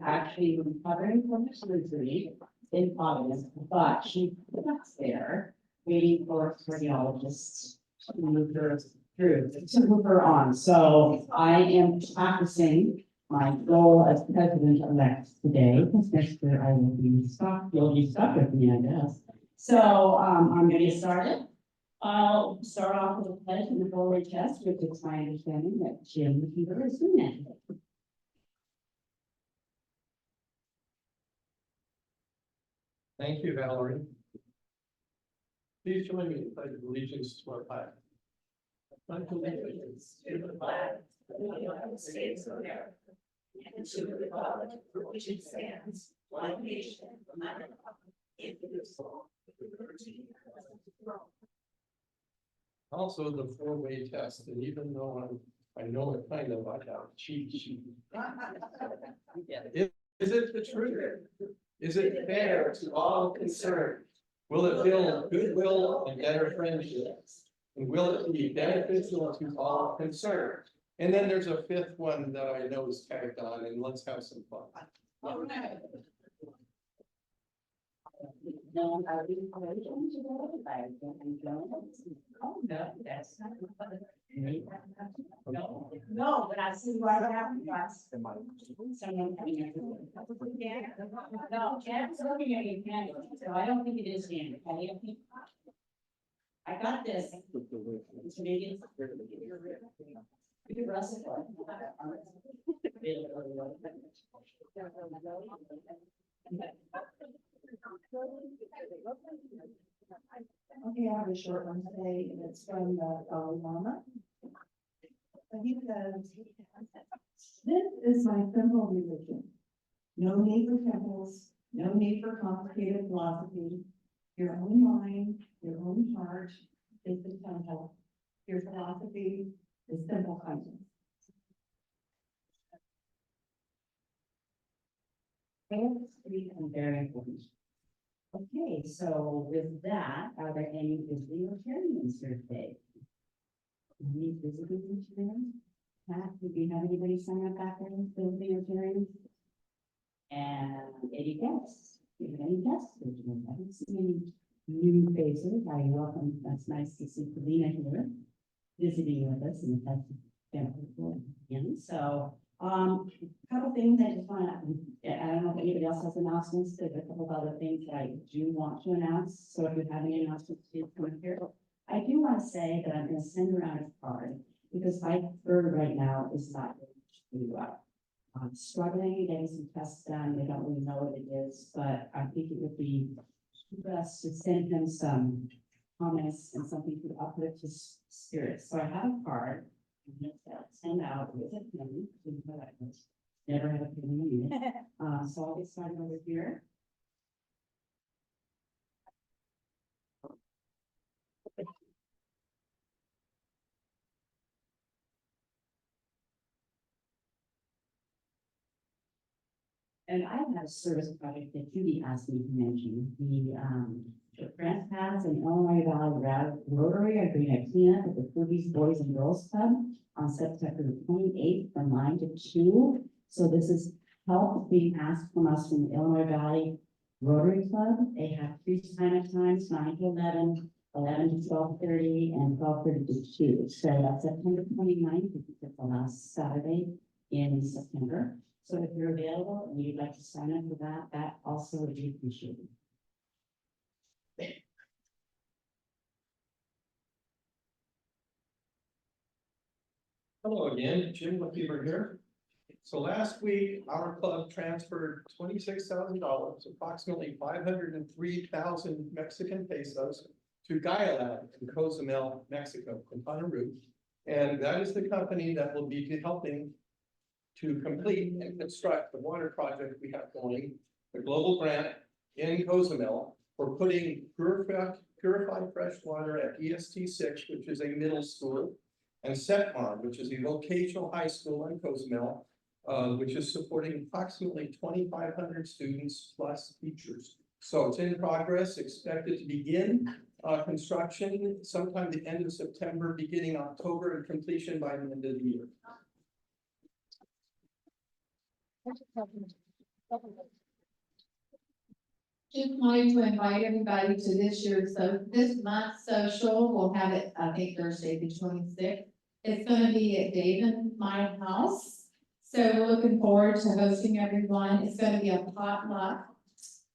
actually recovering from surgery in Providence, but she was there waiting for radiologists to move her through, to move her on. So I am practicing my role as president-elect today. Next year I will be stuck, you'll be stuck with me, I guess. So I'm gonna get started. I'll start off with a pledge and a forward test, which is my understanding that Jim Peter is doing that. Thank you, Valerie. Please join me in pledge of allegiance to our flag. To the flag of the United States of America, and to the republic for which it stands, one nation, under God, indivisible, with liberty and justice for all. Also, the four-way test, and even though I know it kind of, I have a cheat sheet. Is it the truth? Is it fair to all concerned? Will it build goodwill and better friendships? And will it be beneficial to all concerned? And then there's a fifth one that I know is tagged on, and let's have some fun. All right. No, I'll be encouraging today, I don't know. Oh, no, that's not. No, but I see why it happened. Someone coming in. No, Jan's looking at you, Jan, so I don't think it is Jan. I got this. It's Megan. You're Russell. Okay, I have a short one today, and it's from the Dalai Lama. And he says, "This is my simple religion. No need for temples, no need for complicated philosophy. Your own mind, your own heart is the temple. Your philosophy is simple kindness." Very important. Okay, so with that, are there any visiting Rotarians here today? Any visiting Rotarians? Pat, do we have anybody sign up back there, visiting Rotarians? And any guests? Do you have any guests? I haven't seen any new faces. I welcome, that's nice to see Kalina here, visiting with us, and that's again. So, couple things I just want to, I don't know if anybody else has announcements, there's a couple of other things that I do want to announce, so if you have any announcements, please come up here. I do want to say that I'm going to send around a card, because my bird right now is not really well. I'm struggling, getting some tests done, they don't really know what it is, but I think it would be best to send him some comments and something to uplift his spirits. So I have a card. Send out with a pen. Never had a pen in it. So I'll get started over here. And I have a service project that Judy asked me to mention. The Grants Pass and Illinois Valley Rotary are doing a cleanup at the Foobies Boys and Girls Club on September 28th from 9 to 2. So this is help being asked from us from the Illinois Valley Rotary Club. They have 3 sign-up times, 9 to 11, 11 to 12:30, and 12:30 to 2. So that's September 29th, because it's the last Saturday in September. So if you're available and you'd like to sign up for that, that also would be appreciated. Hello again, Jim Lefevre here. So last week, our club transferred $26,000, approximately 503,000 Mexican pesos, to Gaia in Cozumel, Mexico, Quintana Roo. And that is the company that will be helping to complete and construct the water project we have going, the global grant in Cozumel for putting purified fresh water at EST 6, which is a middle school, and Setmar, which is a vocational high school in Cozumel, which is supporting approximately 2,500 students plus teachers. So it's in progress, expected to begin construction sometime the end of September, beginning October, and completion by the end of the year. Just wanted to invite everybody to this month's social. We'll have it, I think, Thursday, the 26th. It's gonna be at Dave and my house. So we're looking forward to hosting everyone. It's gonna be a potluck.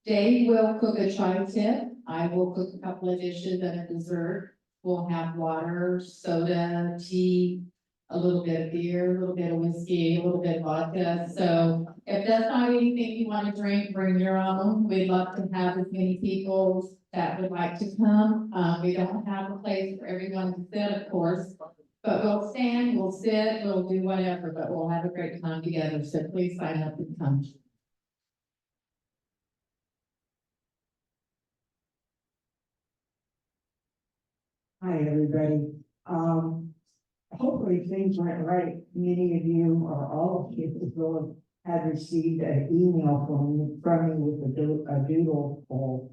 Dave will cook a tri-tip. I will cook a couple of dishes and a dessert. We'll have water, soda, tea, a little bit of beer, a little bit of whiskey, a little bit of vodka. So if that's not anything you want to drink, bring your own. We'd love to have as many people that would like to come. We don't have a place for everyone to sit, of course, but we'll stand, we'll sit, we'll do whatever, but we'll have a great time together. So please sign up and come. Hi, everybody. Hopefully things went right. Many of you, or all of you, will have received an email from me with a doodle poll.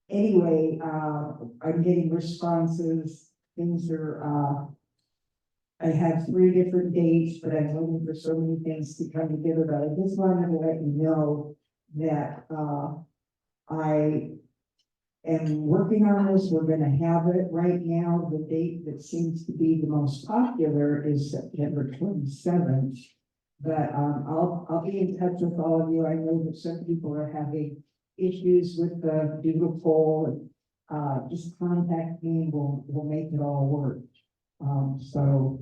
Anyway, I'm getting responses. Things are, I have 3 different dates, but I'm waiting for so many things to come together. But I just wanted to let you know that, I am working on this. We're gonna have it right now. The date that seems to be the most popular is September 27th. But I'll be in touch with all of you. I know that some people are having issues with the doodle poll. Just contact me and we'll make it all work. So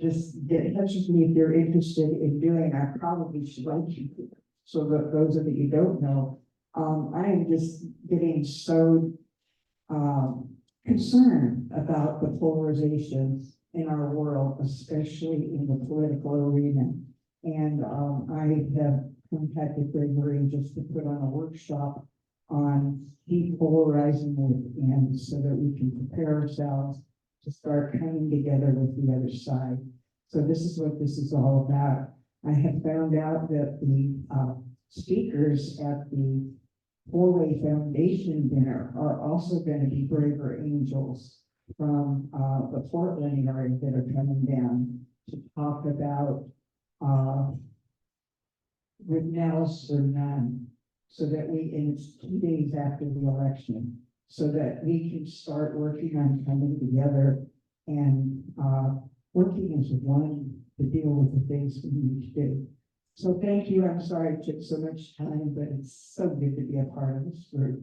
just get in touch with me if you're interested in doing it. I probably should let you. So that those of you who don't know, I am just getting so concerned about the polarization in our world, especially in the political arena. And I have contacted Gregory just to put on a workshop on depolarizing within so that we can prepare ourselves to start coming together with the other side. So this is what this is all about. I have found out that the speakers at the Four-Way Foundation dinner are also going to be braver angels from the Portland area that are coming down to talk about renounced or none, so that and it's 2 days after the election, so that we can start working on coming together and working as one to deal with the things we need to do. So thank you. I'm sorry it took so much time, but it's so good to be a part of this group.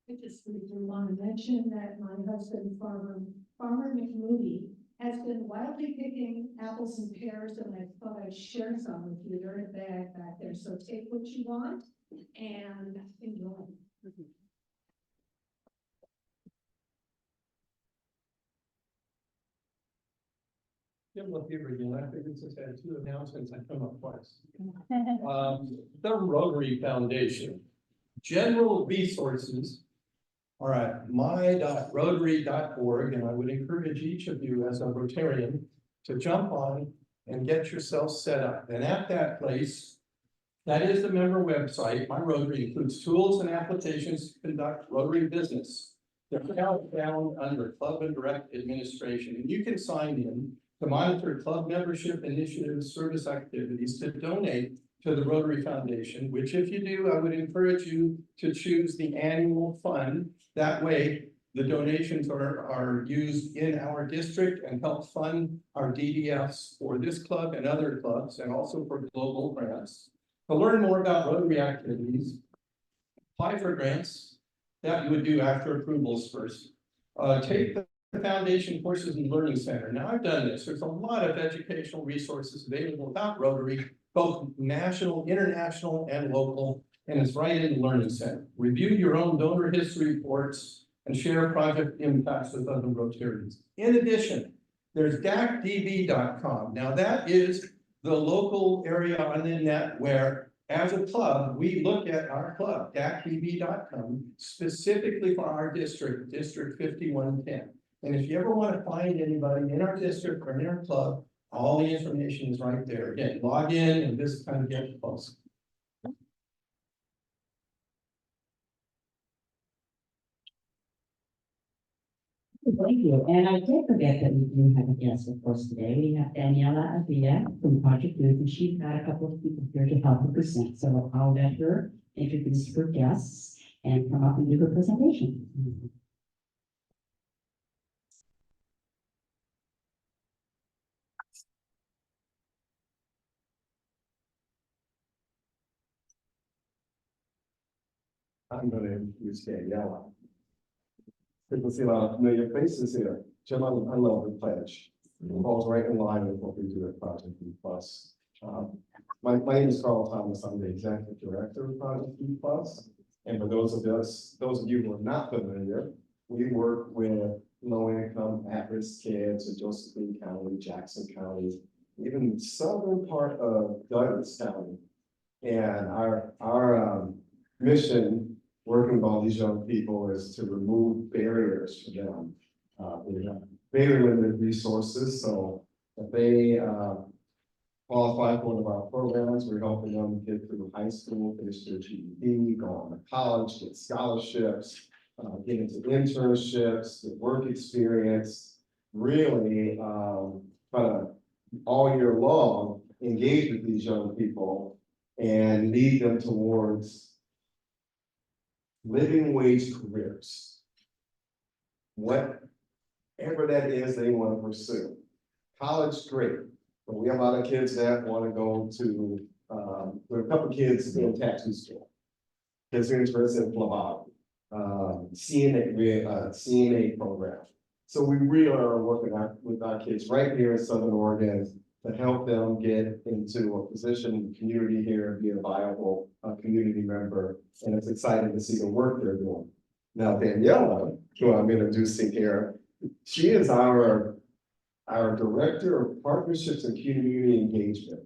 I just briefly want to mention that my husband, Farmer McMoody, has been wildly picking apples and pears, and I thought I'd share some with you. They're in a bag back there, so take what you want and enjoy. Jim LaFever again. I figured since I had 2 announcements, I'd come up twice. The Rotary Foundation. General resources are at my.rotary.org, and I would encourage each of you as a Rotarian to jump on and get yourself set up. And at that place, that is the member website. My Rotary includes tools and applications to conduct Rotary business. They're found under Club and Direct Administration, and you can sign in to monitor club membership initiatives, service activities, to donate to the Rotary Foundation, which if you do, I would encourage you to choose the annual fund. That way, the donations are used in our district and help fund our DDFs for this club and other clubs, and also for global grants. To learn more about Rotary activities, apply for grants. That you would do after approvals first. Take the Foundation Courses and Learning Center. Now I've done this. There's a lot of educational resources available about Rotary, both national, international, and local, and it's right in the Learning Center. Review your own donor history reports and share project impacts with other Rotarians. In addition, there's DACDB.com. Now that is the local area on the net where, as a club, we look at our club, DACDB.com, specifically for our district, District 5110. And if you ever want to find anybody in our district or in our club, all the information is right there. Again, log in and just kind of get close. Thank you, and I did forget that we do have a guest, of course, today. We have Danielle Avila from Project Youth, and she's got a couple of people here to help her present. So I'll let her introduce her guests and come up and do her presentation. I'm gonna introduce Danielle. Good to see a lot of familiar faces here. Jim, I love the pledge. It falls right in line with what we do at Project B Plus. My name is Carl Thomas. I'm the executive director of Project B Plus. And for those of you who are not familiar, we work with low-income, at-risk kids in Josephine County, Jackson County, even the southern part of Douglas County. And our mission working with all these young people is to remove barriers for them. We have very limited resources, so if they qualify for one of our programs, we're helping them get through high school, finish their GED, go on to college, get scholarships, get into internships, get work experience, really try to all year long engage with these young people and lead them towards living wage careers. Whatever that is they want to pursue. College, great, but we have a lot of kids that want to go to, there are a couple of kids in tattoo school. Kids who are interested in phlebotomy, CNA program. So we really are working with our kids right here in Southern Oregon to help them get into a position in the community here and be a viable community member. And it's exciting to see the work they're doing. Now, Daniela, who I'm introducing here, she is our Director of Partnerships and Community Engagement.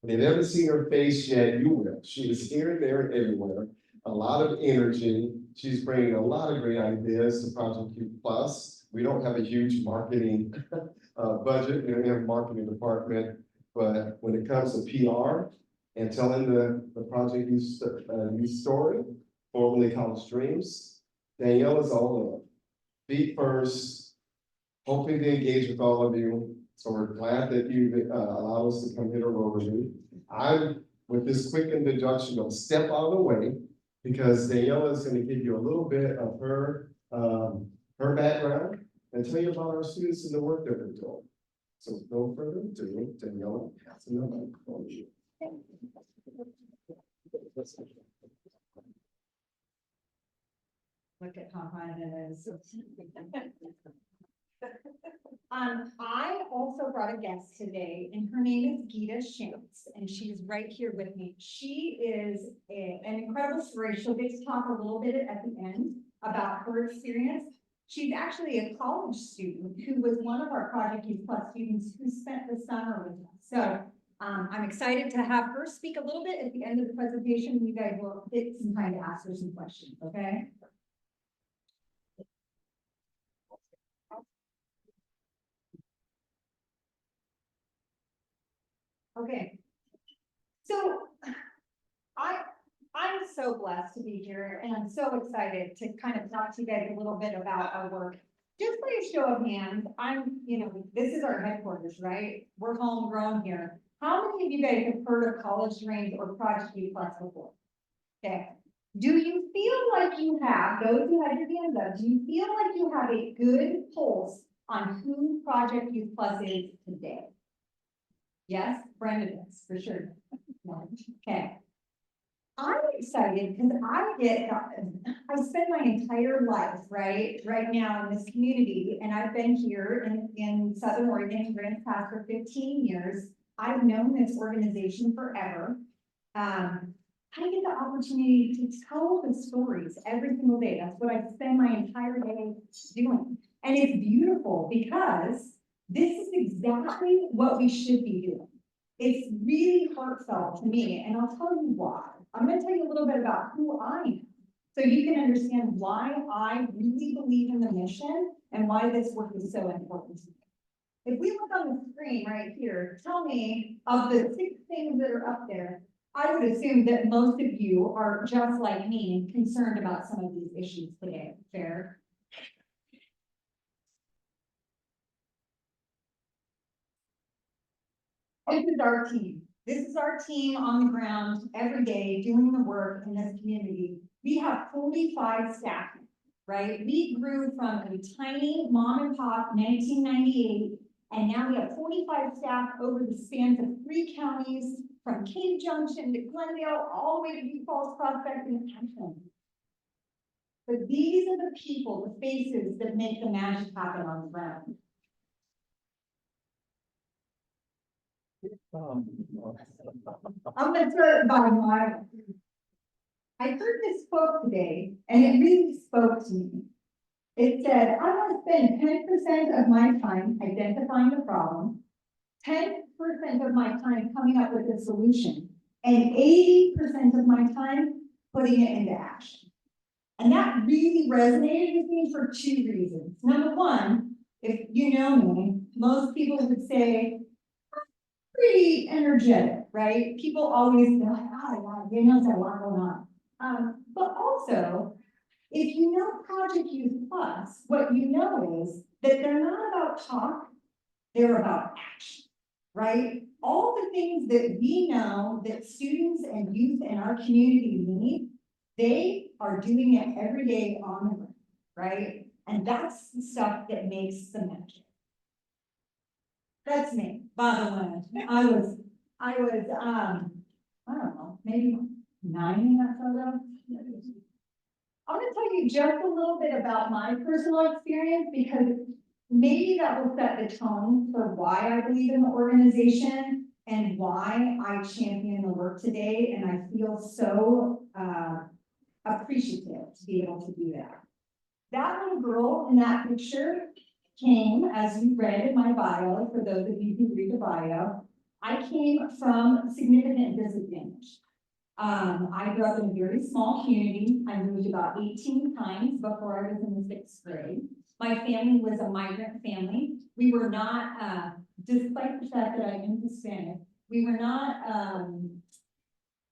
If you've never seen her face yet, you will. She is here, there, and everywhere. A lot of energy. She's bringing a lot of great ideas to Project Q Plus. We don't have a huge marketing budget, we don't have a marketing department, but when it comes to PR and telling the Project Youth story, formerly College Dreams, Danielle is all in. Feet first, hoping to engage with all of you. So we're glad that you allow us to come here to Rotary. I'm, with this quick introduction, going to step out of the way because Danielle is going to give you a little bit of her background and tell you about our students and the work that they're doing. So no further ado, Danielle, passing the microphone to you. Look at how high that is. I also brought a guest today, and her name is Gita Shantz, and she's right here with me. She is an incredible story. She'll get to talk a little bit at the end about her experience. She's actually a college student who was one of our Project Youth Plus students who spent the summer with us. So I'm excited to have her speak a little bit at the end of the presentation. You guys will get some time to ask her some questions, okay? Okay. So I'm so blessed to be here, and I'm so excited to kind of talk to you guys a little bit about our work. Just by a show of hands, this is our headquarters, right? We're homegrown here. How many of you guys have heard of College Dreams or Project Youth Plus before? Okay. Do you feel like you have, those who had your hands up, do you feel like you have a good pulse on who Project Youth Plus is today? Yes, Brenda does, for sure. Okay. I'm excited because I spent my entire life, right now in this community, and I've been here in Southern Oregon, Grants Pass for 15 years. I've known this organization forever. I get the opportunity to tell the stories every single day. That's what I spend my entire day doing. And it's beautiful because this is exactly what we should be doing. It's really heartfelt to me, and I'll tell you why. I'm going to tell you a little bit about who I am, so you can understand why I really believe in the mission and why this work is so important to me. If we look on the screen right here, tell me of the 6 things that are up there, I would assume that most of you are just like me, concerned about some of these issues today. Fair? This is our team. This is our team on the ground every day doing the work in this community. We have 45 staff, right? We grew from a tiny mom and pop 1998, and now we have 45 staff over the spans of 3 counties, from Cave Junction to Glendale, all the way to New Falls, Prospect, and Ashland. But these are the people, the faces that make the magic happen on the ground. I'm gonna throw it by my. I heard this quote today, and it really spoke to me. It said, I want to spend 10% of my time identifying the problem, 10% of my time coming up with a solution, and 80% of my time putting it into action. And that really resonated with me for 2 reasons. Number one, if you know me, most people would say, pretty energetic, right? People always feel like, oh, yeah, Danielle's got a lot going on. But also, if you know Project Youth Plus, what you know is that they're not about talk, they're about action, right? All the things that we know that students and youth in our community need, they are doing it every day on the ground, right? And that's the stuff that makes the magic. That's me, by the way. I was, I don't know, maybe 9 in that photo. I'm gonna tell you just a little bit about my personal experience, because maybe that will set the tone for why I believe in the organization and why I champion the work today, and I feel so appreciative to be able to do that. That little girl in that picture came, as you read in my bio, for those of you who read the bio, I came from significant disadvantage. I grew up in a very small community. I moved about 18 times before I was in the 6th grade. My family was a migrant family. We were not, despite the fact that I am Hispanic, we were not,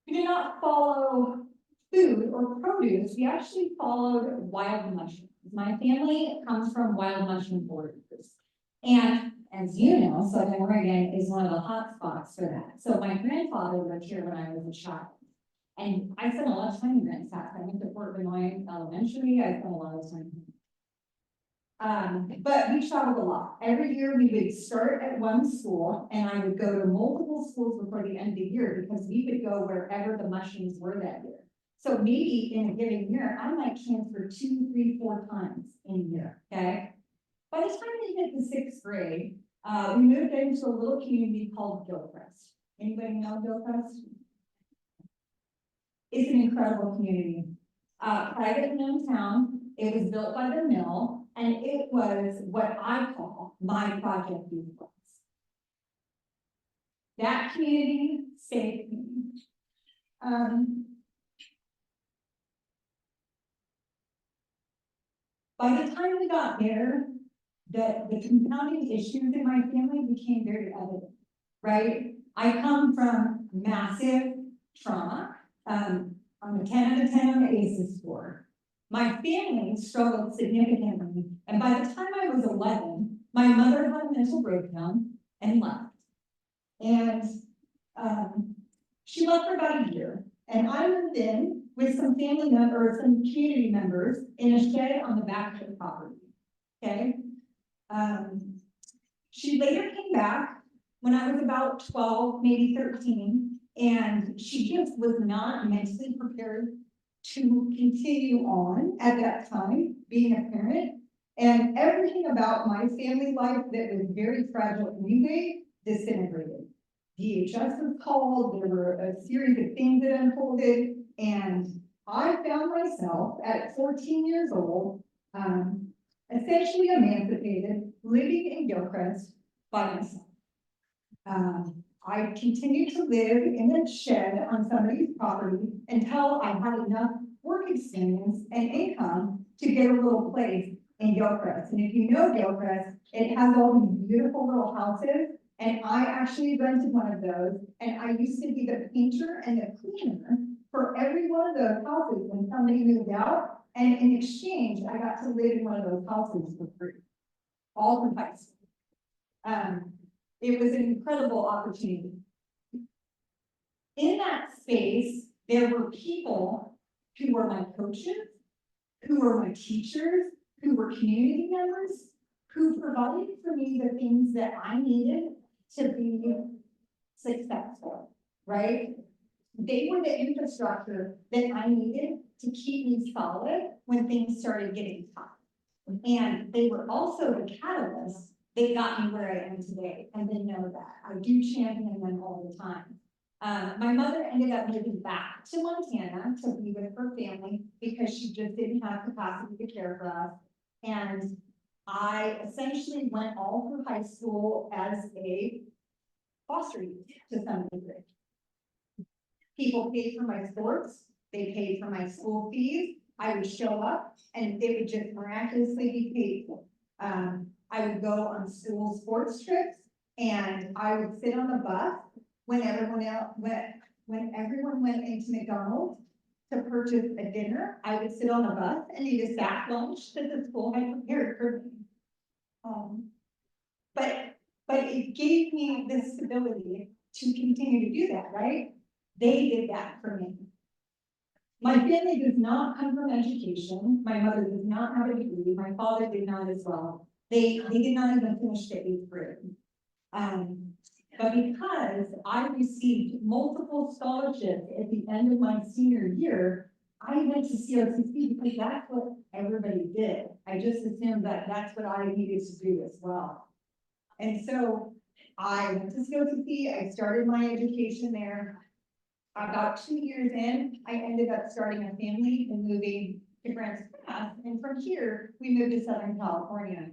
we did not follow food or produce. We actually followed wild mushrooms. My family comes from wild mushroom borders. And as you know, Southern Oregon is one of the hot spots for that. So my grandfather lived here when I was a child. And I spent a lot of time in Grants Pass. I went to Fort Benoit Elementary. I spent a lot of time here. But we traveled a lot. Every year we would start at one school, and I would go to multiple schools before the end of the year, because we would go wherever the mushrooms were that year. So maybe in a given year, I might transfer 2, 3, 4 times in a year, okay? By the time we hit the 6th grade, we moved into a little community called Gilchrist. Anybody know Gilchrist? It's an incredible community. Private known town. It was built by the mill, and it was what I call my Project Youth Plus. That community saved me. By the time we got there, the compounding issues in my family became very evident, right? I come from massive trauma. I'm a 10 out of 10 on the ACEs score. My family struggled significantly, and by the time I was 11, my mother had a mental breakdown and left. And she left for about a year, and I moved in with some family members, some community members, in a shed on the back of the property, okay? She later came back when I was about 12, maybe 13, and she just was not mentally prepared to continue on at that time, being a parent. And everything about my family life that was very fragile anyway, disintegrated. DHS was called, there were a series of things that unfolded, and I found myself at 14 years old, essentially emancipated, living in Gilchrist by myself. I continued to live in a shed on somebody's property until I had enough work experience and income to get a little place in Gilchrist. And if you know Gilchrist, it has all these beautiful little houses, and I actually rented one of those, and I used to be the painter and the cleaner for every one of those houses when somebody moved out, and in exchange, I got to live in one of those houses for free, all through high school. It was an incredible opportunity. In that space, there were people who were my coaches, who were my teachers, who were community members, who provided for me the things that I needed to be successful, right? They were the infrastructure that I needed to keep me solid when things started getting tough. And they were also the catalyst that got me where I am today, and they know that. I do champion them all the time. My mother ended up moving back to Montana to be with her family because she just didn't have capacity to care for us. And I essentially went all through high school as a foster youth to some degree. People paid for my sports, they paid for my school fees. I would show up and it would just miraculously be paid for. I would go on school sports trips and I would sit on the bus when everyone went into McDonald's to purchase a dinner. I would sit on the bus and eat a sack lunch that the school had prepared for me. But it gave me the stability to continue to do that, right? They did that for me. My family does not come from education. My mother does not have a degree. My father did not as well. They did not even finish the 8th grade. But because I received multiple scholarships at the end of my senior year, I went to CRCC because that's what everybody did. I just assumed that that's what I needed to do as well. And so I went to CRCC, I started my education there. About 2 years in, I ended up starting a family and moving to Grants Pass. And from here, we moved to Southern California.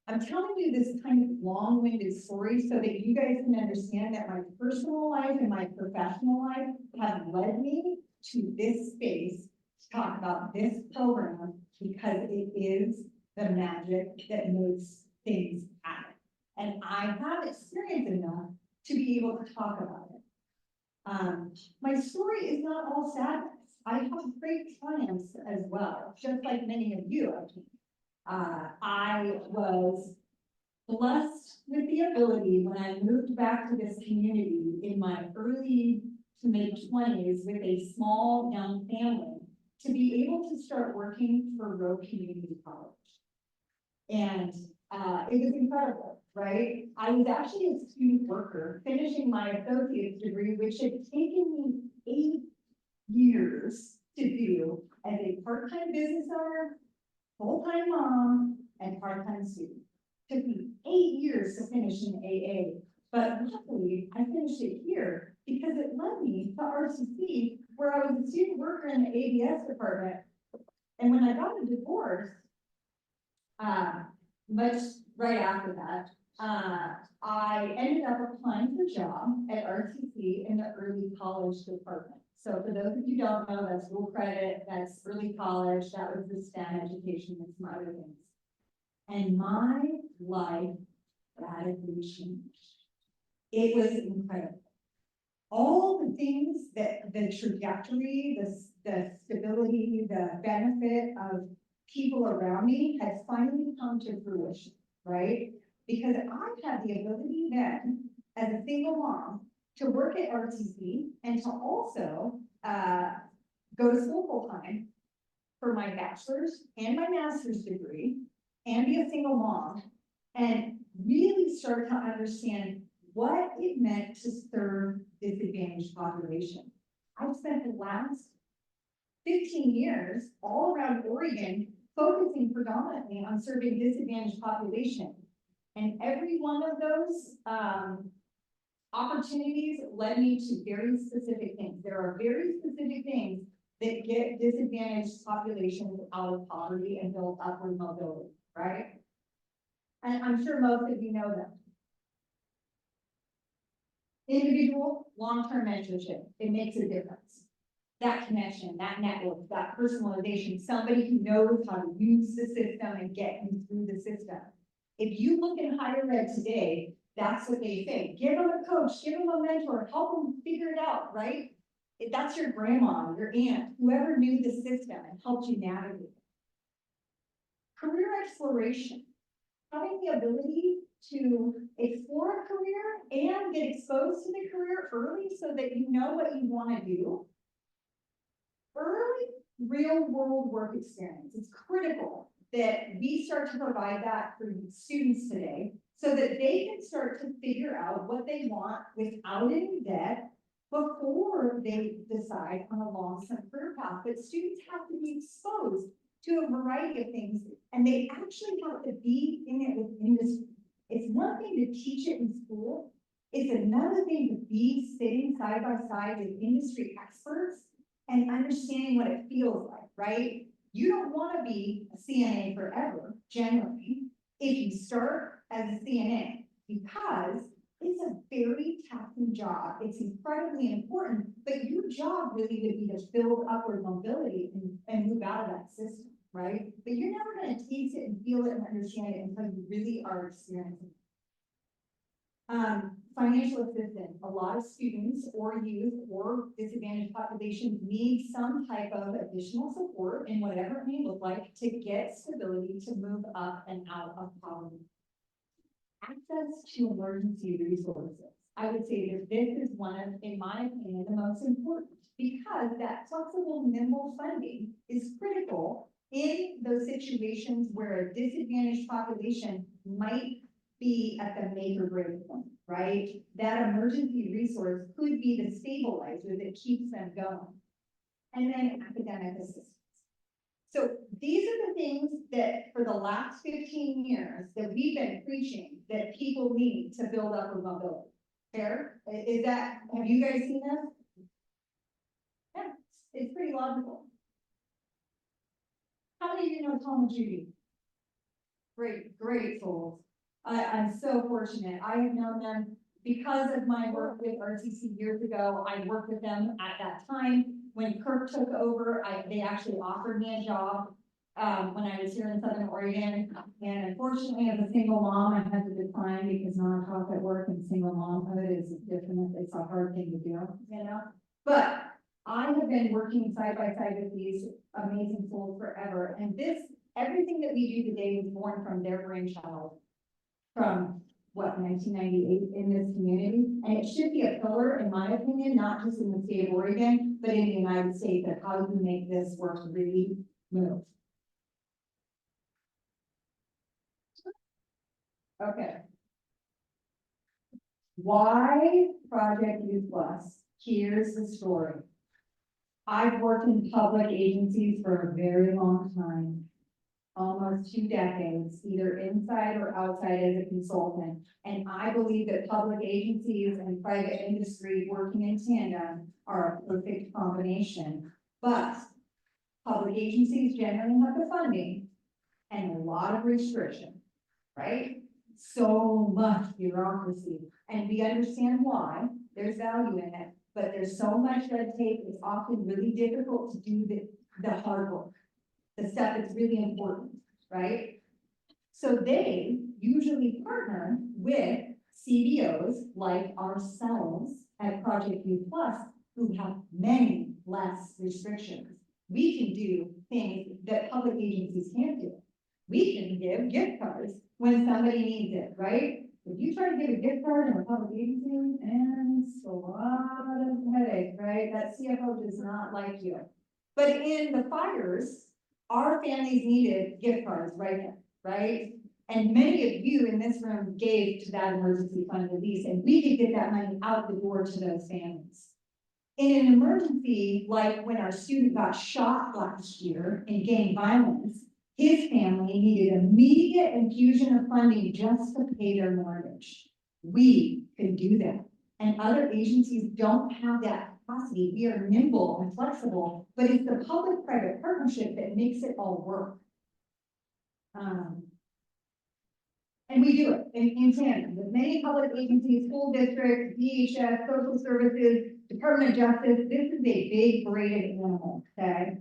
I'm telling you this kind of long-winded story so that you guys can understand that my personal life and my professional life have led me to this space to talk about this program because it is the magic that makes things happen. And I have experience enough to be able to talk about it. My story is not all sadness. I have great triumphs as well, just like many of you, I think. I was blessed with the ability when I moved back to this community in my early to mid-20s with a small young family to be able to start working for Roe Community College. And it was incredible, right? I was actually a student worker finishing my associate's degree, which had taken me 8 years to do as a part-time business owner, full-time mom, and part-time student. Took me 8 years to finish in AA, but luckily I finished it here because it led me to RCC, where I was a student worker in the ABS department. And when I got a divorce, much right after that, I ended up applying for a job at RCC in the early college department. So for those of you who don't know, that's dual credit, that's early college, that was the STEM education and some other things. And my life radically changed. It was incredible. All the things that the trajectory, the stability, the benefit of people around me had finally come to fruition, right? Because I had the ability then, as a single mom, to work at RTC and to also go to school full-time for my bachelor's and my master's degree and be a single mom and really start to understand what it meant to serve disadvantaged population. I've spent the last 15 years all around Oregon focusing predominantly on serving disadvantaged population. And every one of those opportunities led me to very specific things. There are very specific things that get disadvantaged populations out of poverty and build upward mobility, right? And I'm sure most of you know them. Individual, long-term mentorship, it makes a difference. That connection, that network, that personalization, somebody who knows how to use the system and get you through the system. If you look in higher ed today, that's what they say. Give them a coach, give them a mentor, help them figure it out, right? If that's your grandma, your aunt, whoever knew the system and helped you navigate it. Career exploration, having the ability to explore a career exposed to the career early so that you know what you want to do. Early real world work experience. It's critical that we start to provide that for students today so that they can start to figure out what they want without any debt before they decide on a long-term career path. But students have to be exposed to a variety of things, and they actually have to be in it with industry. It's one thing to teach it in school. It's another thing to be sitting side by side with industry experts and understanding what it feels like, right? You don't want to be a CNA forever, generally, if you start as a CNA, because it's a very taxing job. It's incredibly important, but your job really would be to build upward mobility and move out of that system, right? But you're never going to taste it and feel it and understand it until you really are experiencing it. Financial assistance. A lot of students or youth or disadvantaged populations need some type of additional support in whatever it may look like to get stability to move up and out of poverty. Access to emergency resources. I would say that this is one of, in my opinion, the most important, because that flexible, nimble funding is critical in those situations where a disadvantaged population might be at the make or break point, right? That emergency resource could be the stabilizer that keeps them going. And then academic assistance. So these are the things that for the last 15 years that we've been preaching that people need to build up a mobility. Fair? Is that, have you guys seen this? Yeah, it's pretty logical. How many of you know Tom and Judy? Great souls. I'm so fortunate. I have known them because of my work with RTC years ago. I worked with them at that time. When Kirk took over, they actually offered me a job when I was here in Southern Oregon. And unfortunately, as a single mom, I had to decline because nonprofit work and single momhood is different. It's a hard thing to do, you know? But I have been working side by side with these amazing souls forever. And everything that we do today was born from their brainchild from 1998 in this community. And it should be a pillar, in my opinion, not just in the state of Oregon, but in the United States, of how you make this work really move. Okay. Why Project Youth Plus? Here's the story. I've worked in public agencies for a very long time. Almost 2 decades, either inside or outside as a consultant. And I believe that public agencies and private industry working in tandem are a perfect combination. But public agencies generally have the funding and a lot of restriction, right? So much bureaucracy. And we understand why. There's value in it, but there's so much red tape, it's often really difficult to do the hard work. The stuff that's really important, right? So they usually partner with CBOs like ourselves at Project Youth Plus, who have many less restrictions. We can do things that public agencies can't do. We can give gift cards when somebody needs it, right? If you try to give a gift card in a public agency, and it's a lot of headache, right? That CFO does not like you. But in the fires, our families needed gift cards right now, right? And many of you in this room gave to that emergency fund release, and we could get that money out the door to those families. In an emergency, like when our student got shot last year in gang violence, his family needed immediate infusion of funding just to pay their mortgage. We could do that. And other agencies don't have that capacity. We are nimble and flexible, but it's the public-private partnership that makes it all work. And we do it in tandem with many public agencies, school districts, DHS, social services, Department of Justice. This is a big braided animal, okay?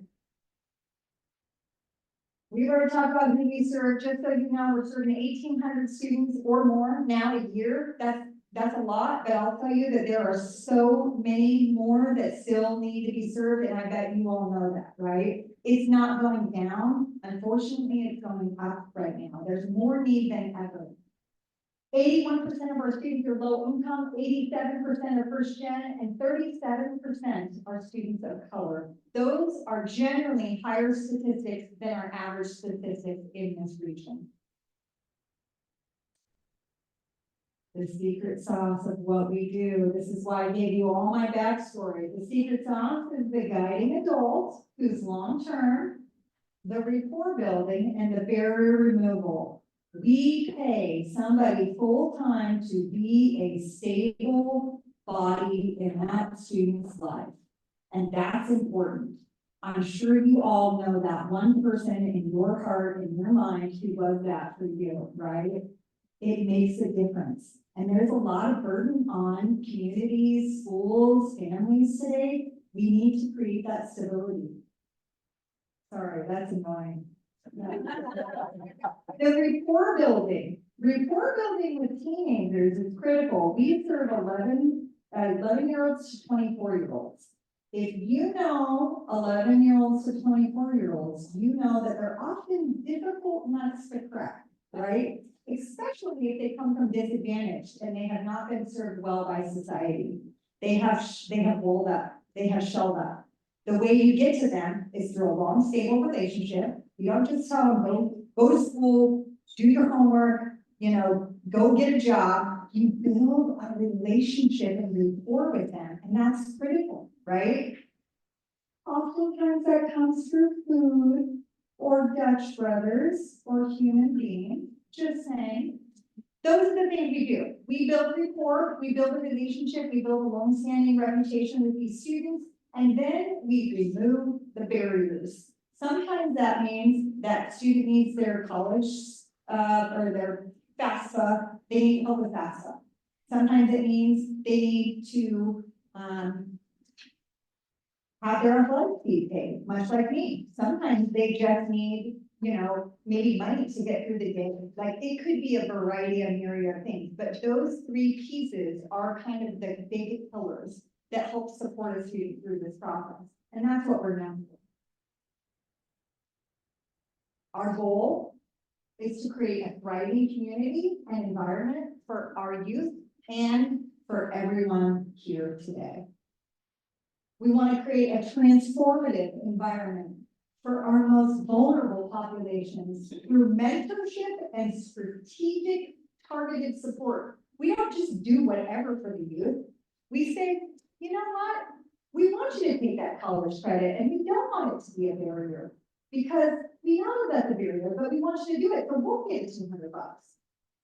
We've already talked about who we serve. Just so you know, we're serving 1,800 students or more now a year. That's a lot, but I'll tell you that there are so many more that still need to be served, and I bet you all know that, right? It's not going down. Unfortunately, it's going up right now. There's more need than ever. 81% of our students are low income, 87% are first gen, and 37% are students of color. Those are generally higher statistics than our average statistics in this region. The secret sauce of what we do. This is why I gave you all my backstory. The secret sauce is the guiding adult who's long-term, the rapport building, and the barrier removal. We pay somebody full-time to be a stable body in that student's life. And that's important. I'm sure you all know that one person in your heart, in your mind, who was that for you, right? It makes a difference. And there's a lot of burden on communities, schools, families today. We need to create that stability. Sorry, that's annoying. The rapport building with teenagers is critical. We serve 11-year-olds to 24-year-olds. If you know 11-year-olds to 24-year-olds, you know that they're often difficult nuts to crack, right? Especially if they come from disadvantaged and they have not been served well by society. They have rolled up, they have shelled up. The way you get to them is through a long, stable relationship. You don't just tell them, go to school, do your homework, go get a job. You build a relationship and rapport with them, and that's critical, right? Oftentimes that comes through food or Dutch brothers or human beings, just saying. Those are the things we do. We build rapport, we build a relationship, we build a long-standing reputation with these students, and then we remove the barriers. Sometimes that means that student needs their college or their FAFSA, they need help with FAFSA. Sometimes it means they need to have their athletic fees paid, much like me. Sometimes they just need, maybe money to get through the day. Like it could be a variety of myriad of things, but those three pieces are kind of the big pillars that help support a student through this process. And that's what we're known for. Our goal is to create a thriving community and environment for our youth and for everyone here today. We want to create a transformative environment for our most vulnerable populations through mentorship and strategic targeted support. We don't just do whatever for the youth. We say, you know what? We want you to take that college credit and we don't want it to be a barrier because we know that's a barrier, but we want you to do it. So we'll get $200,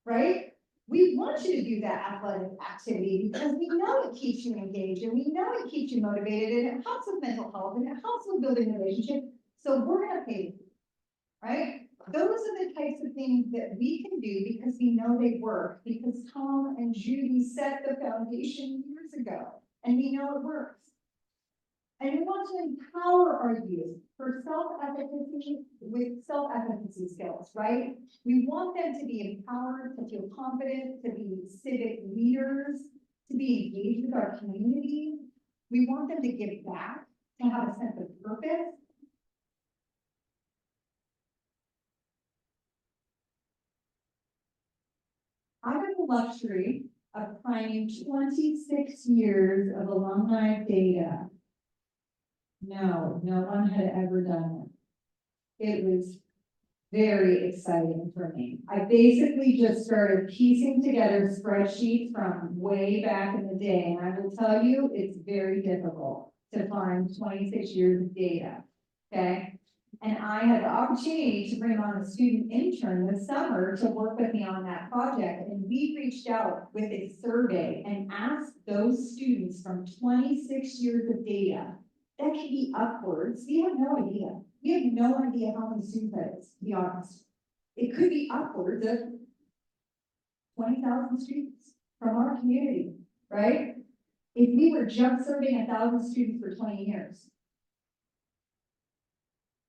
right? We want you to do that athletic activity because we know it keeps you engaged and we know it keeps you motivated and it helps with mental health and it helps with building relationships. So we're gonna pay you, right? Those are the types of things that we can do because we know they work, because Tom and Judy set the foundation years ago and we know it works. And we want to empower our youth for self-efficacy with self-efficacy skills, right? We want them to be empowered, to feel confident, to be civic leaders, to be engaged with our community. We want them to give back, to have a sense of purpose. I have the luxury of finding 26 years of alumni data. No one had ever done it. It was very exciting for me. I basically just started piecing together spreadsheets from way back in the day, and I will tell you, it's very difficult to find 26 years of data, okay? And I had the opportunity to bring on a student intern this summer to work with me on that project, and we reached out with a survey and asked those students from 26 years of data. That could be upwards. We have no idea. We have no idea how many students that is, to be honest. It could be upwards of 20,000 students from our community, right? If we were just serving 1,000 students for 20 years.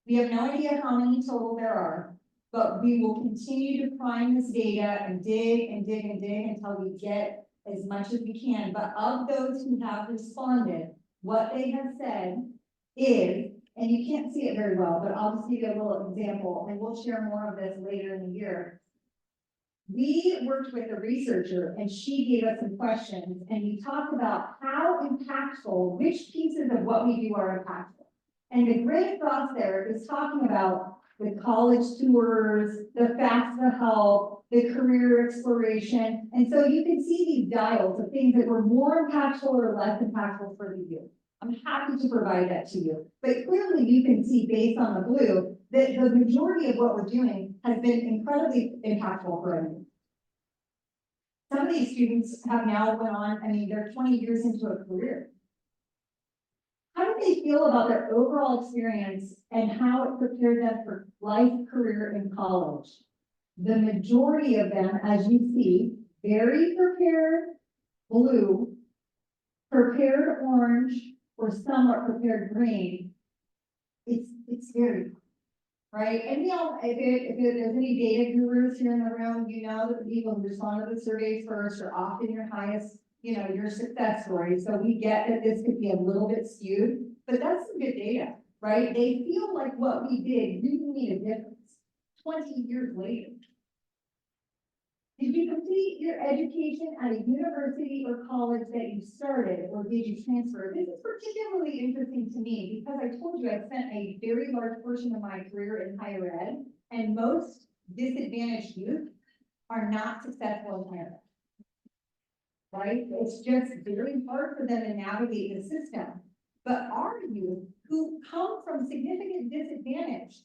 We have no idea how many total there are, but we will continue to prime this data and dig and dig and dig until we get as much as we can. But of those who have responded, what they have said is, and you can't see it very well, but I'll just give you a little example, and we'll share more of this later in the year. We worked with a researcher and she gave us some questions and we talked about how impactful, which pieces of what we do are impactful. And the great cross there is talking about the college tours, the FAFSA help, the career exploration. And so you can see these dials of things that were more impactful or less impactful for the youth. I'm happy to provide that to you, but clearly you can see based on the blue that the majority of what we're doing has been incredibly impactful for them. Some of these students have now went on, I mean, they're 20 years into a career. How do they feel about their overall experience and how it prepared them for life, career, and college? The majority of them, as you see, very prepared blue, prepared orange, or somewhat prepared green. It's very, right? And if there's any data gurus here in the room, you know that the people who respond to the surveys first are often your highest, your success story. So we get that this could be a little bit skewed, but that's some good data, right? They feel like what we did really made a difference 20 years later. Did you complete your education at a university or college that you started, or did you transfer? This is particularly interesting to me because I told you I spent a very large portion of my career in higher ed, and most disadvantaged youth are not successful in higher ed. Right? It's just very hard for them to navigate the system. But our youth who come from significant disadvantage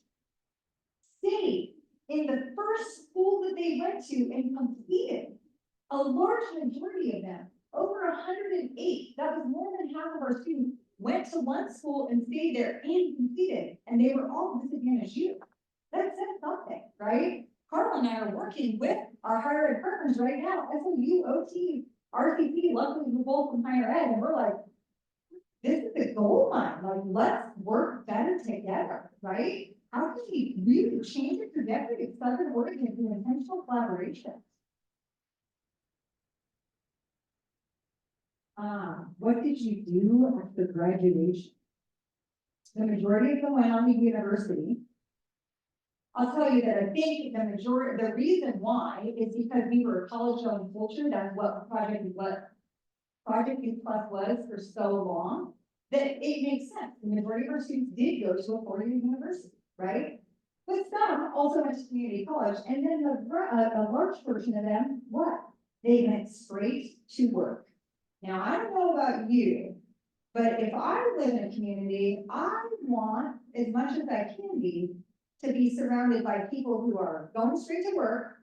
stay in the first school that they went to and completed. A large majority of them, over 108, that was more than half of our students, went to one school and stayed there and completed, and they were all disadvantaged youth. That says something, right? Carl and I are working with our higher ed partners right now, SMU, OT, RCP, luckily we're both from higher ed, and we're like, this is a gold mine, like, let's work better together, right? How can we really change the trajectory of Southern Oregon through intentional collaboration? What did you do after graduation? The majority of them went on to university. I'll tell you that I think the reason why is because we were a college-going culture. That's what Project Youth Plus was for so long, that it makes sense. The majority of our students did go to a four-year university, right? But some also went to community college, and then a large portion of them, what? They went straight to work. Now, I don't know about you, but if I live in a community, I want, as much as I can be, to be surrounded by people who are going straight to work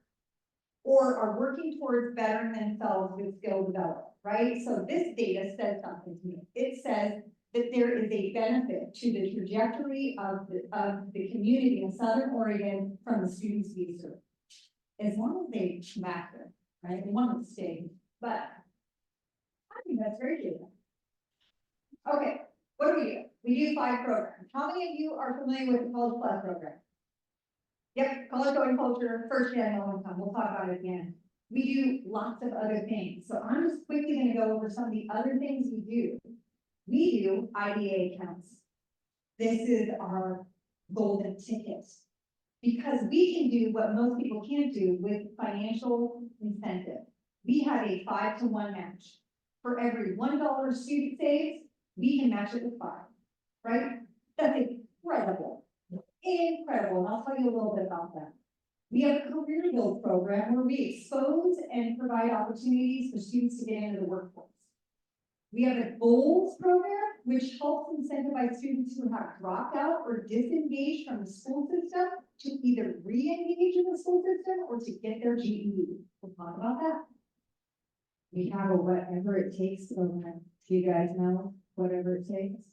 or are working towards bettering themselves with skill development, right? So this data says something to me. It says that there is a benefit to the trajectory of the community in Southern Oregon from the students we serve. As long as they matter, right? They want to stay, but I think that's very good. Okay, what do? We do 5 programs. How many of you are familiar with the College Plus program? Yep, college going culture, first gen low income. We'll talk about it again. We do lots of other things. So I'm just quickly going to go over some of the other things we do. We do IDA accounts. This is our golden ticket because we can do what most people can't do with financial incentive. We have a 5-to-1 match. For every $1 student saves, we can match it with 5, right? That's incredible. Incredible, and I'll tell you a little bit about that. We have a career build program where we expose and provide opportunities for students to get into the workforce. We have a goals program, which helps incentivize students who have dropped out or disengaged from the school system to either re-engage in the school system or to get their GED. We'll talk about that. We have a whatever it takes program. Do you guys know whatever it takes?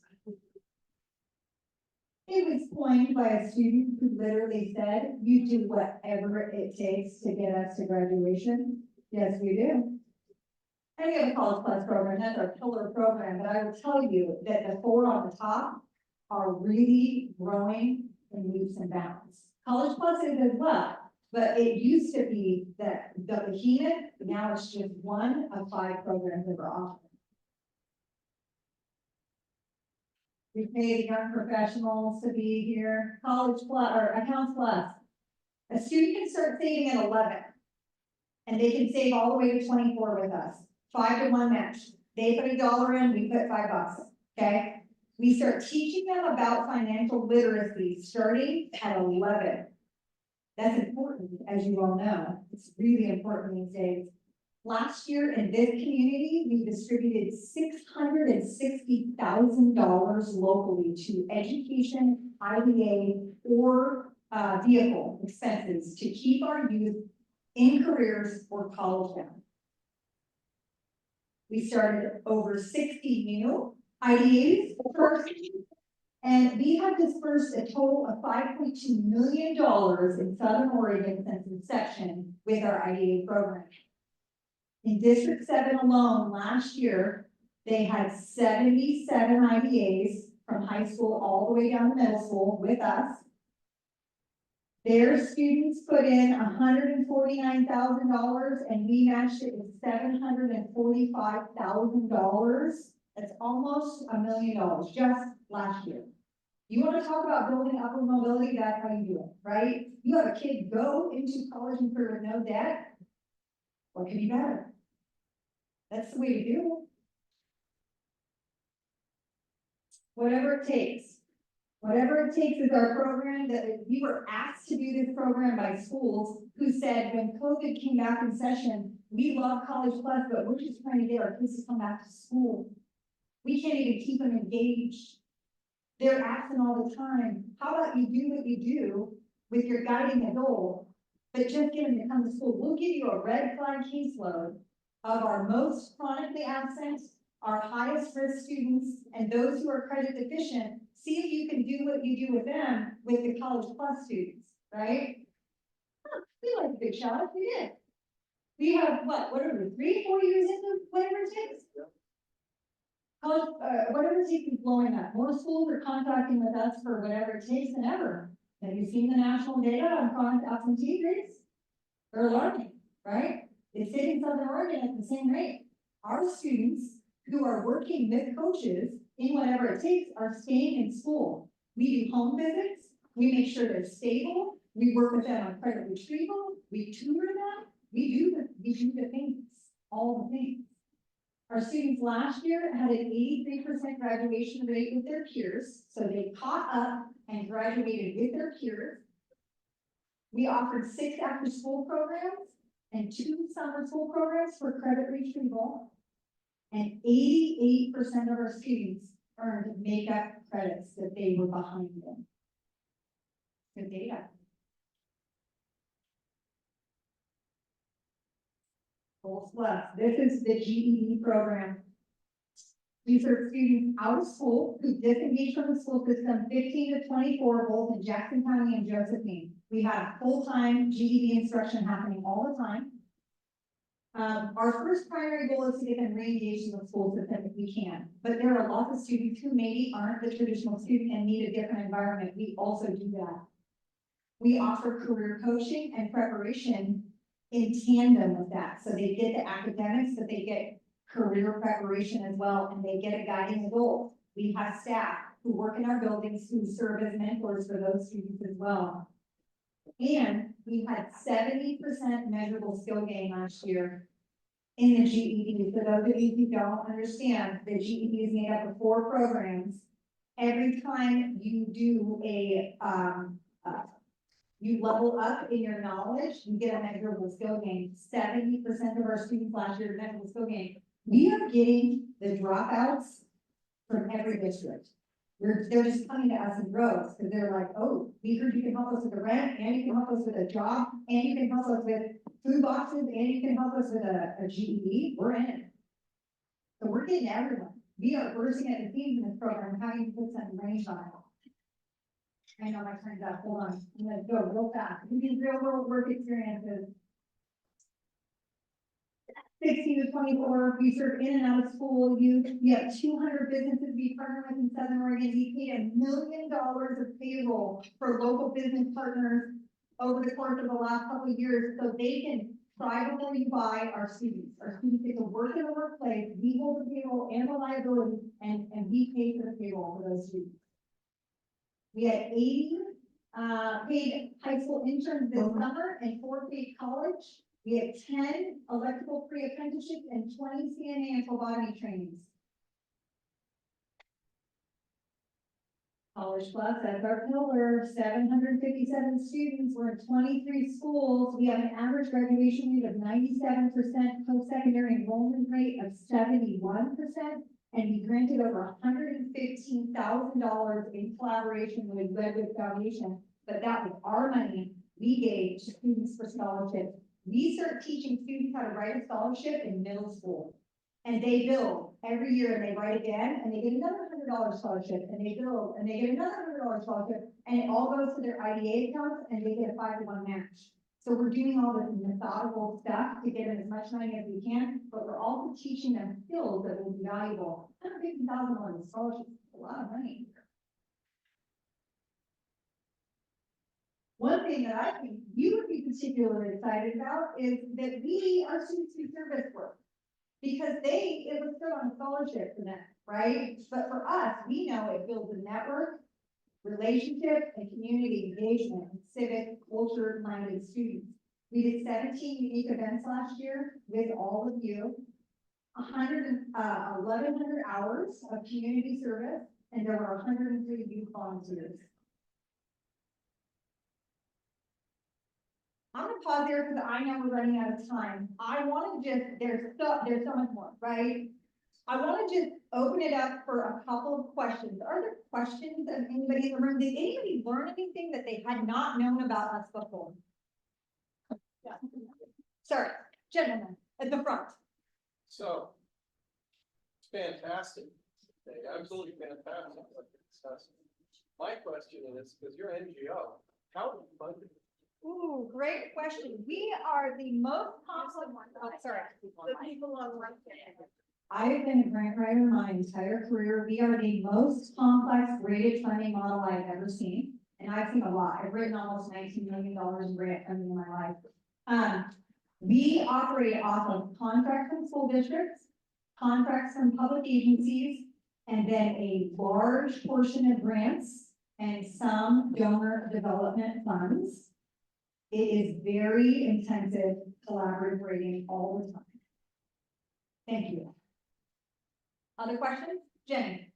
It was coined by a student who literally said, you do whatever it takes to get us to graduation. Yes, we do. And we have a College Plus program, that's our pillar program, but I will tell you that the 4 on the top are really growing in leaps and bounds. College Plus is as well, but it used to be that the behemoth, now it's just one of 5 programs that we're offering. We pay the young professionals to be here. College Plus or Accounts Plus. A student can start saving at 11. And they can save all the way to 24 with us, 5-to-1 match. They put $1 in, we put $5, okay? We start teaching them about financial literacy starting at 11. That's important, as you all know, it's really important these days. Last year in this community, we distributed $660,000 locally to education, IDA, or vehicle expenses to keep our youth in careers or college bound. We started over 60 new IDAs first, and we have dispersed a total of $5.2 million in Southern Oregon since inception with our IDA program. In District 7 alone, last year, they had 77 IDAs from high school all the way down to middle school with us. Their students put in $149,000 and we matched it with $745,000. That's almost $1 million just last year. You want to talk about building upward mobility, that's how you do it, right? You have a kid go into college and career with no debt. What could be better? That's the way to do it. Whatever it takes. Whatever it takes is our program that we were asked to do this program by schools who said when COVID came back in session, we love College Plus, but we're just trying to get our kids to come back to school. We can't even keep them engaged. They're asking all the time, how about you do what you do with your guiding adult, but just get them to come to school. We'll give you a red flag caseload of our most chronically absent, our highest risk students, and those who are credit deficient. See if you can do what you do with them with the College Plus students, right? We like a big shot, we did. We have, what are we, 3-4 years into whatever it takes? College, whatever it takes is blowing up. More schools are contacting with us for whatever it takes than ever. Have you seen the national data on chronic absentee rates? They're alarming, right? It's hitting Southern Oregon at the same rate. Our students who are working with coaches in whatever it takes are staying in school. We do home visits, we make sure they're stable, we work with them on credit retrieval, we tutor them, we do the things, all the things. Our students last year had an 83% graduation rate with their peers, so they caught up and graduated with their peers. We offered 6 after-school programs and 2 summer school programs for credit retrieval. And 88% of our students earned makeup credits that they were behind in. Good data. Goals Plus. This is the GED program. These are students out of school who disengaged from the school system 15 to 24, both in Jackson County and Josephine. We have full-time GED instruction happening all the time. Our first primary goal is to get them re-engaged in the school system if we can, but there are lots of students who maybe aren't the traditional student and need a different environment. We also do that. We offer career coaching and preparation in tandem with that. So they get the academics, but they get career preparation as well, and they get a guiding adult. We have staff who work in our buildings who serve as mentors for those students as well. And we had 70% measurable skill gain last year in the GED. For those of you who don't understand, the GED is made up of 4 programs. Every time you do you level up in your knowledge, you get a measurable skill gain. 70% of our students last year measurable skill gain. We are getting the dropouts from every district. They're just coming to us in droves because they're like, oh, we heard you can help us with the rent, and you can help us with a job, and you can help us with food boxes, and you can help us with a GED. We're in it. So we're getting everyone. We are bursting at the seams in this program, having to put some range on it. I know my time's up. Hold on. I'm gonna go real fast. These real world work experiences. 16 to 24, we serve in and out of school youth. We have 200 businesses we partner with in Southern Oregon. We paid $1 million of payroll for local business partners over the course of the last couple of years, so they can try before you buy our students. Our students get to work in the workplace, we hold the payroll and the liability, and we pay for the payroll for those students. We had 80 paid high school interns this summer and 4 paid college. We have 10 electrical pre-apprenticeships and 20 CNA and phlebotomy trainings. College Plus, that's our pillar, 757 students, we're in 23 schools, we have an average graduation rate of 97%, post-secondary enrollment rate of 71%, and we granted over $115,000 in collaboration with Redwood Foundation, but that was our money we gave to students for scholarships. We start teaching students how to write a scholarship in middle school. And they build every year and they write again and they get another $100 scholarship and they build and they get another $100 scholarship and it all goes to their IDA accounts and they get a 5-to-1 match. So we're doing all this methodical stuff to get them as much money as we can, but we're also teaching them skills that will be valuable. $150,000 scholarship is a lot of money. One thing that I think you would be particularly excited about is that we are students do service work. Because it was put on a scholarship for them, right? But for us, we know it builds a network, relationship, and community engagement with civic, culture-minded students. We did 17 unique events last year with all of you, 1,100 hours of community service, and there were 103 youth volunteers. I'm gonna pause there because I know we're running out of time. I want to there's so much more, right? I want to just open it up for a couple of questions. Are there questions of anybody in the room? Did anybody learn anything that they had not known about us before? Yeah. Sorry, gentlemen, at the front. So, it's fantastic, absolutely fantastic. My question is, because you're NGO, how do you fund it? Ooh, great question. We are the most complex, the people on LinkedIn. I've been a grant writer my entire career. We are the most complex rated funding model I've ever seen. And I've seen a lot. I've written almost $19 million in grant funding in my life. We operate off of contracts from school districts, contracts from public agencies, and then a large portion of grants and some donor development funds. It is very intensive collaborating all the time. Thank you. Other questions? Jenny?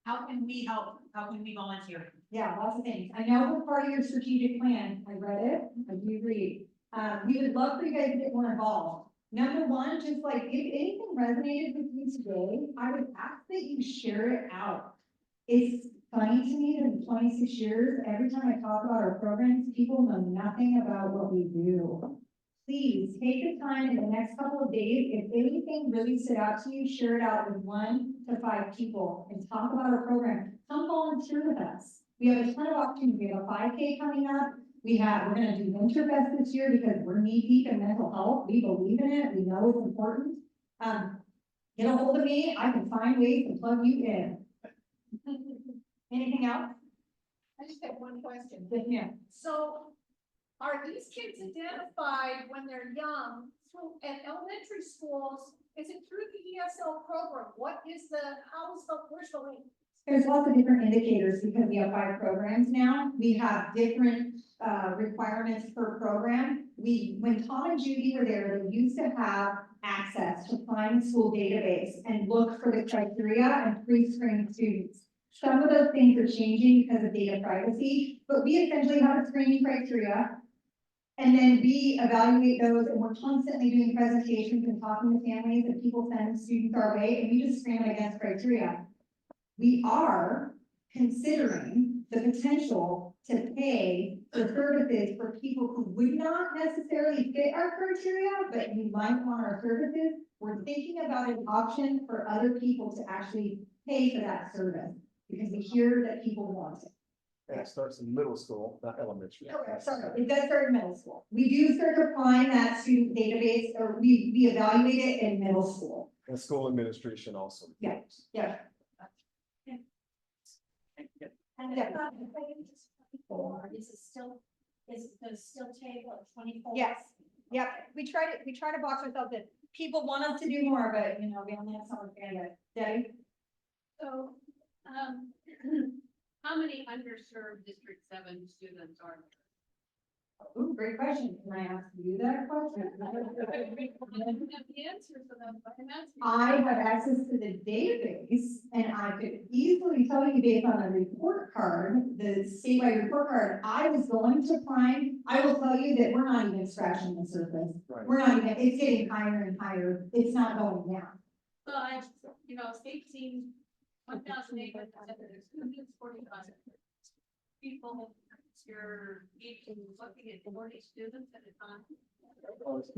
How can we help? How can we volunteer? Yeah, lots of things. I know we're part of your strategic plan. I read it. I do read. We would love for you guys to get more involved. Number one, just like if anything resonated with you today, I would ask that you share it out. It's funny to me that in 26 years, every time I talk about our programs, people know nothing about what we do. Please take the time in the next couple of days. If anything really stood out to you, share it out with 1 to 5 people and talk about our program. Come volunteer with us. We have a ton of opportunities. We have a 5K coming up. We're going to do Winterfest this year because we're knee deep in mental health. We believe in it. We know it's important. Get a hold of me. I can find ways to plug you in. Anything else? I just have one question. Yeah. So are these kids identified when they're young through at elementary schools? Is it through the ESL program? Where's the link? There's lots of different indicators because we have 5 programs now. We have different requirements per program. When Tom and Judy were there, they used to have access to find school database and look for the criteria and pre-screen students. Some of those things are changing because of data privacy, but we essentially have a screening criteria. And then we evaluate those and we're constantly doing presentations and talking to families and people send students our way and we just screen them against criteria. We are considering the potential to pay for services for people who would not necessarily fit our criteria, but you might want our services. We're thinking about an option for other people to actually pay for that service because we hear that people want it. And it starts in middle school, not elementary. Sorry, it does start in middle school. We do start applying that student database, or we evaluate it in middle school. And school administration also. Yeah. Yeah. And Yeah. Is it gonna still take like 24? Yes, yep, we try to box ourselves in. People want us to do more, but you know, we only have so much bandwidth. Debbie? So, how many underserved District 7 students are there? Ooh, great question. Can I ask you that question? I have access to the database and I could easily tell you based on the report card, the statewide report card, I was going to find, I will tell you that we're not even scratching the surface. Right. We're not even, it's getting higher and higher. It's not going down. Well, it's 1,840 people, you're looking at 40 students at a time. Oh, it's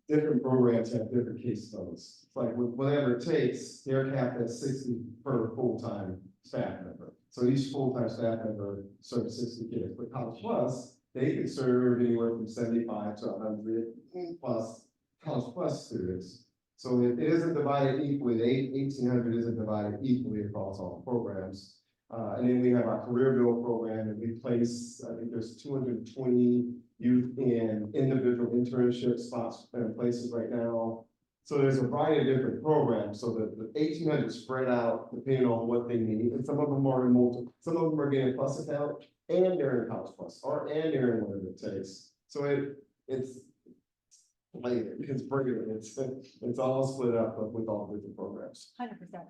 different programs have different case loads. It's like whatever it takes, they're capped at 60 per full-time staff member. So each full-time staff member serves 60 kids, but College Plus, they could serve anywhere from 75 to 100 plus College Plus students. So it isn't divided equally, the 1,800 isn't divided equally across all programs. And then we have our career build program, and we place, I think there's 220 youth in individual internship spots and places right now. So there's a variety of different programs, so the 1,800 spread out depending on what they need, and some of them are in multiple, some of them are getting plus account, and they're in College Plus, and they're in whatever it takes. So it's layered, it's bigger, it's all split up with all different programs. 100%.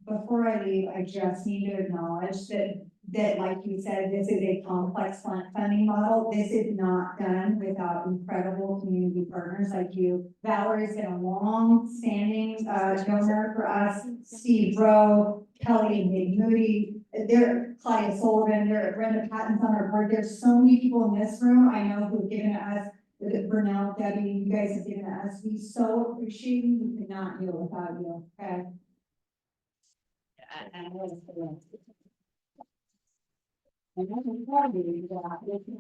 Before I leave, I just need to acknowledge that like you said, this is a complex funding model. This is not done without incredible community partners like you. Valerie's been a long-standing donor for us. Steve Rowe, Kelly and Nate Moody, Claudia Sullivan, Brenda Patton's on our board. There's so many people in this room I know who've given us, Bernal, Debbie, you guys have given us. We so appreciate you. We could not do it without you. Okay. And I can tell you that this is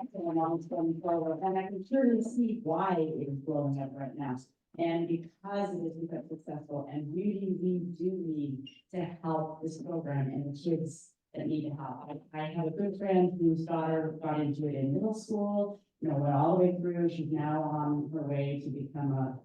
going forward, and I can surely see why it is blowing up right now. And because it has become successful, and really, we do need to help this program and the kids that need to help. I have a good friend whose daughter got into it in middle school, went all the way through. She's now on her way to become a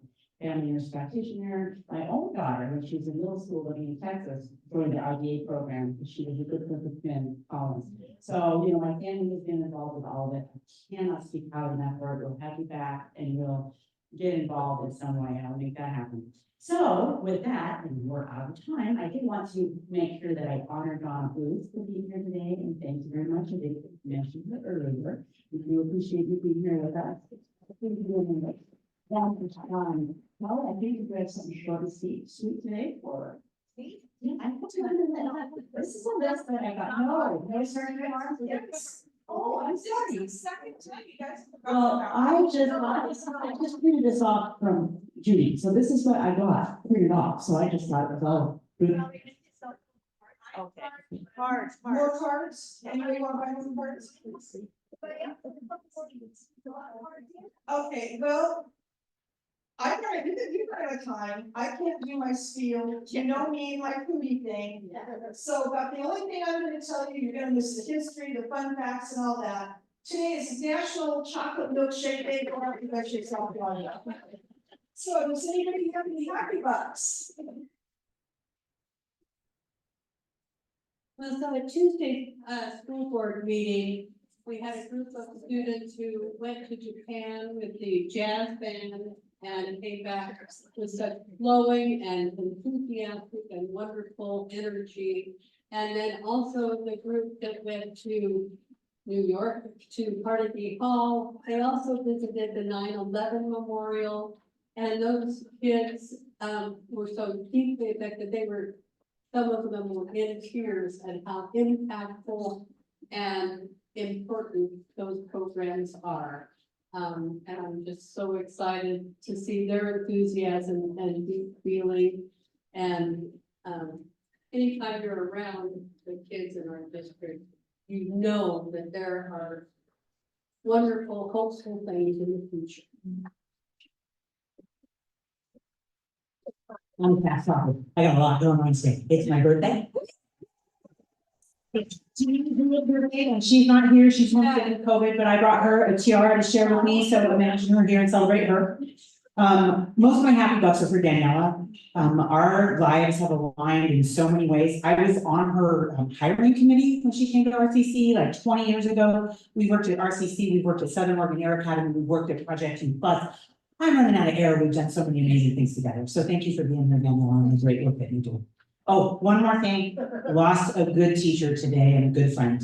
family nurse practitioner. My own daughter, when she was in middle school living in Texas, joined the IDA program because she was a good friend with Finn Collins. So, my family has been involved with all of it. I cannot speak out enough for it. We'll have you back and we'll get involved in some way. I'll make that happen. So with that, and we're out of time, I did want to make sure that I honor Donna Booth for being here today, and thank you very much. I did mention it earlier. We do appreciate you being here with us. Well, I think you have something short and sweet today for. Yeah, this is a list that I got. No certain remarks. Oh, I'm sorry. Second time you guys. Well, I just printed this off from Judy, so this is what I got printed off, so I just thought it was all good. Okay. More cards? Anybody want to buy some cards? Okay, well. You got a time, I can't do my spiel, you know me and my foodie thing. So, but the only thing I'm gonna tell you, you're gonna miss the history, the fun facts and all that. Today is National Chocolate Milkshake Day, or milkshakes all going up. So does anybody have any happy bucks? Well, so at Tuesday's school board meeting, we had a group of students who went to Japan with the jazz band and came back with such flowing and enthusiastic and wonderful energy. And then also the group that went to New York to Carnegie Hall, they also visited the 9/11 memorial. And those kids were so deeply affected, some of them were in tears at how impactful and important those programs are. And I'm just so excited to see their enthusiasm and deep feeling. And anytime you're around the kids in our district, you know that there are wonderful, hopeful things in the future. I'm fast talking. I got a lot going on today. It's my birthday. And she's not here. She's homesick with COVID, but I brought her a tiara to share with me. So imagine her here and celebrate her. Most of my happy bucks are for Daniela. Our lives have aligned in so many ways. I was on her hiring committee when she came to RCC like 20 years ago. We worked at RCC, we worked at Southern Oregon Air Academy, we worked at Project 2 Plus. I'm running out of air. We've done so many amazing things together. So thank you for being here, Daniela, and the great work that you do. Oh, one more thing. Lost a good teacher today and a good friend.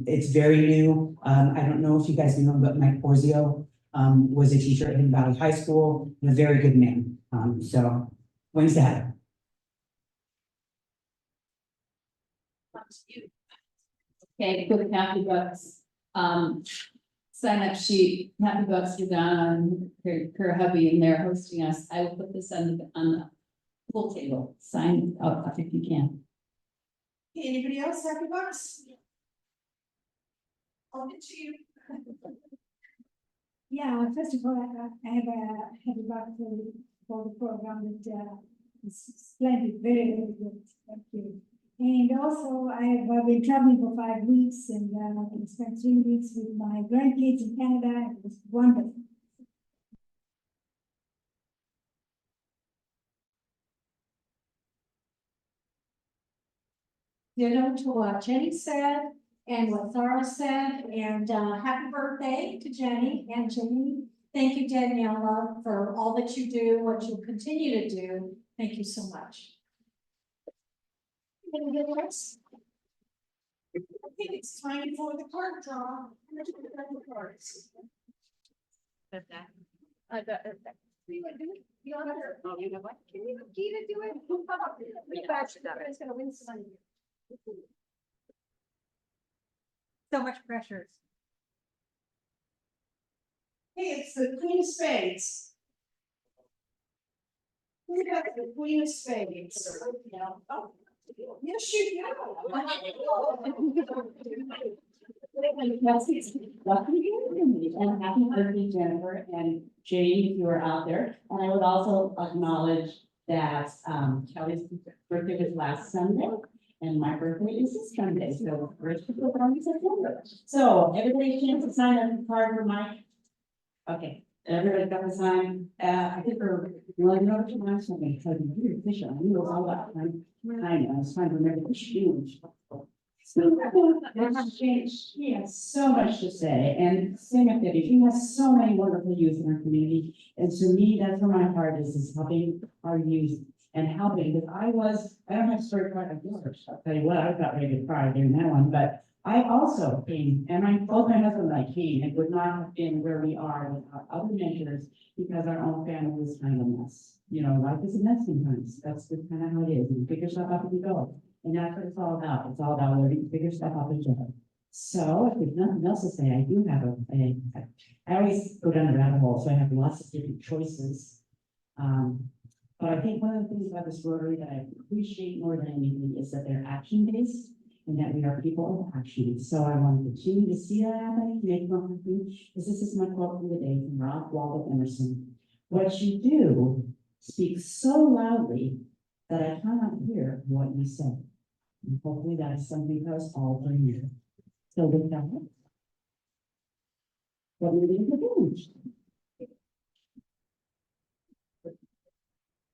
It's very new. I don't know if you guys know him, but Mike Porzio was a teacher at Hidden Valley High School, and a very good man. So wings to heaven. Okay, for the happy bucks, sign up sheet, happy bucks for Donna and her hubby, and they're hosting us. I will put this on the pool table, sign up if you can. Anybody else happy bucks? Over to you. Yeah, first of all, I have a happy birthday for the program that is splendid, very, very good. Thank you. And also, I've been traveling for 5 weeks and I spent 3 weeks with my grandkids in Canada. It was wonderful. Ditto to what Jenny said and what Zara said, and happy birthday to Jenny and Jenny. Thank you, Daniela, for all that you do, what you'll continue to do. Thank you so much. Anything else? I think it's time for the card draw. Let's look at the cards. You wanna do it? You wanna- Oh, you know what? Can you Gita do it? It's gonna win some money. So much pressure. Hey, it's the Queen of Spades. Who got the Queen of Spades? Oh, yes, you And happy birthday, Jennifer and Jane, if you are out there. And I would also acknowledge that Kelly's birthday was last Sunday. And my birthday is this Sunday, so first people are in September. So everybody chance to sign up the card for Mike. Okay, everybody got the sign. I think we're, well, you know what you want something, because you're official. I knew it was all about time. I know, I was trying to remember which huge. That's changed. He has so much to say, and same with Debbie. He has so many wonderful youth in our community. And to me, that's where my heart is helping our youth. And helping, because I don't have a story quite like yours. I'll tell you what, I was about ready to cry during that one, but I also came, and both my husband and I came, and would not have been where we are without other mentors, because our own family was kind of a mess. You know, life is a mess sometimes. That's just kind of how it is. You figure stuff out as you go. And that's what it's all about. It's all about learning to figure stuff out as you go. So if there's nothing else to say, I do have I always go down the rabbit hole, so I have lots of different choices. But I think one of the things about this Rotary that I appreciate more than anything is that they're action-based and that we are people of action. So I want to continue to see that happening, make more happen, because this is my quote for the day from Ralph Waldo Emerson. What you do speaks so loudly that I cannot hear what you say. And hopefully that's something that us all bring here. So with that, what are we going to do?